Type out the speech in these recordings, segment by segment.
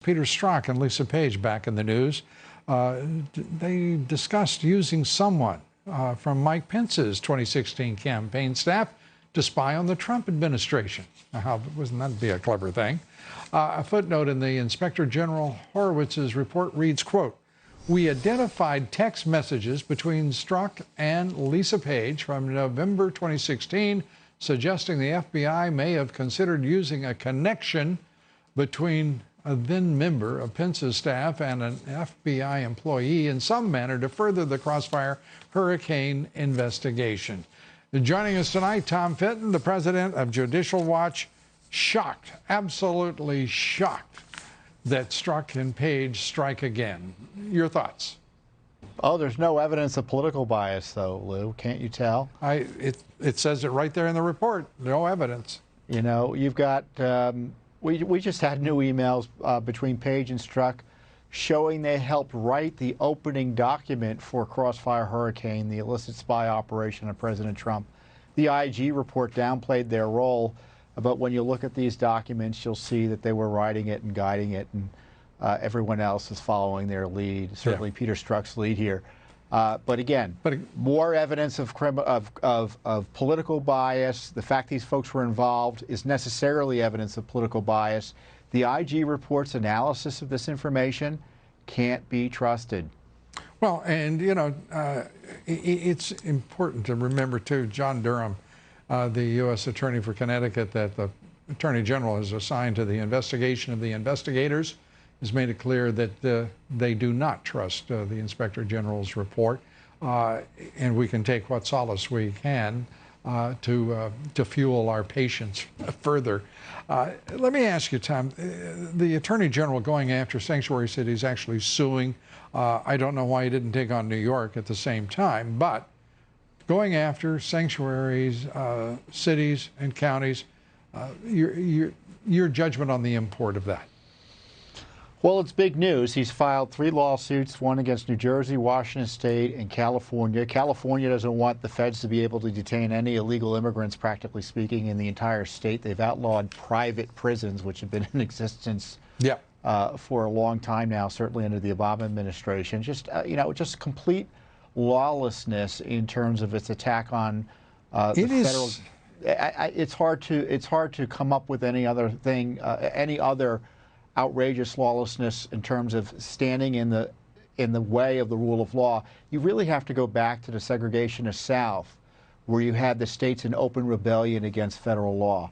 Peter Strzok and Lisa Page back in the news. They discussed using someone from Mike Pence's 2016 campaign staff to spy on the Trump administration. Now, wouldn't that be a clever thing? A footnote in the Inspector General Horowitz's report reads, quote, "We identified text messages between Strzok and Lisa Page from November 2016, suggesting the FBI may have considered using a connection between a then member of Pence's staff and an FBI employee in some manner to further the Crossfire hurricane investigation." Joining us tonight, Tom Fitton, the president of Judicial Watch, shocked, absolutely shocked that Strzok and Page strike again. Your thoughts? Oh, there's no evidence of political bias, though, Lou. Can't you tell? It says it right there in the report. No evidence. You know, you've got, we just had new emails between Page and Strzok showing they helped write the opening document for Crossfire Hurricane, the illicit spy operation of President Trump. The IG report downplayed their role, but when you look at these documents, you'll see that they were writing it and guiding it, and everyone else is following their lead, certainly Peter Strzok's lead here. But again, more evidence of political bias. The fact these folks were involved is necessarily evidence of political bias. The IG report's analysis of this information can't be trusted. Well, and, you know, it's important to remember, too, John Durham, the U.S. Attorney for Connecticut, that the Attorney General has assigned to the investigation of the investigators, has made it clear that they do not trust the Inspector General's report, and we can take what solace we can to fuel our patience further. Let me ask you, Tom, the Attorney General going after sanctuary cities, actually suing. I don't know why he didn't take on New York at the same time, but going after sanctuaries, cities and counties, your judgment on the import of that? Well, it's big news. He's filed 3 lawsuits, one against New Jersey, Washington State, and California. California doesn't want the feds to be able to detain any illegal immigrants, practically speaking, in the entire state. They've outlawed private prisons, which have been in existence for a long time now, certainly under the Obama administration. Just, you know, just complete lawlessness in terms of its attack on the federal. It's hard to come up with any other thing, any other outrageous lawlessness in terms of standing in the way of the rule of law. You really have to go back to the segregationist South, where you had the states in open rebellion against federal law.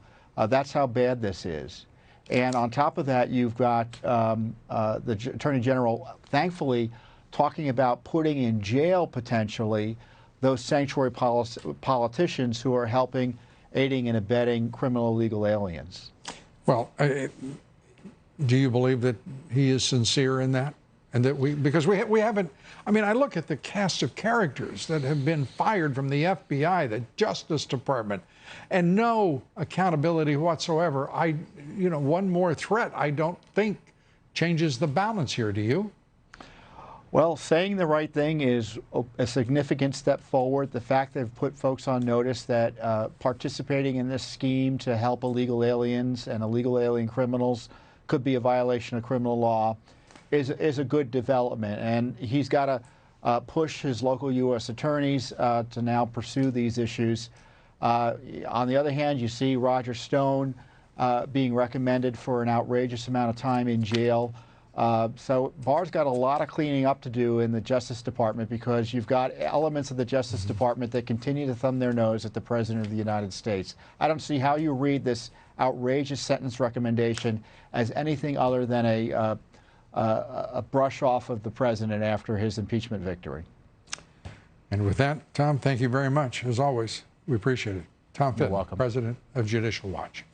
That's how bad this is. And on top of that, you've got the Attorney General, thankfully, talking about putting in jail potentially those sanctuary politicians who are helping, aiding and abetting criminal illegal aliens. Well, do you believe that he is sincere in that? And that because we haven't, I mean, I look at the cast of characters that have been fired from the FBI, the Justice Department, and no accountability whatsoever. You know, one more threat, I don't think changes the balance here, do you? Well, saying the right thing is a significant step forward. The fact they've put folks on notice that participating in this scheme to help illegal aliens and illegal alien criminals could be a violation of criminal law is a good development. And he's got to push his local U.S. attorneys to now pursue these issues. On the other hand, you see Roger Stone being recommended for an outrageous amount of time in jail. So Barr's got a lot of cleaning up to do in the Justice Department, because you've got elements of the Justice Department that continue to thumb their nose at the President of the United States. I don't see how you read this outrageous sentence recommendation as anything other than a brush off of the President after his impeachment victory. And with that, Tom, thank you very much. As always, we appreciate it. Tom Fitton, welcome. President of Judicial Watch.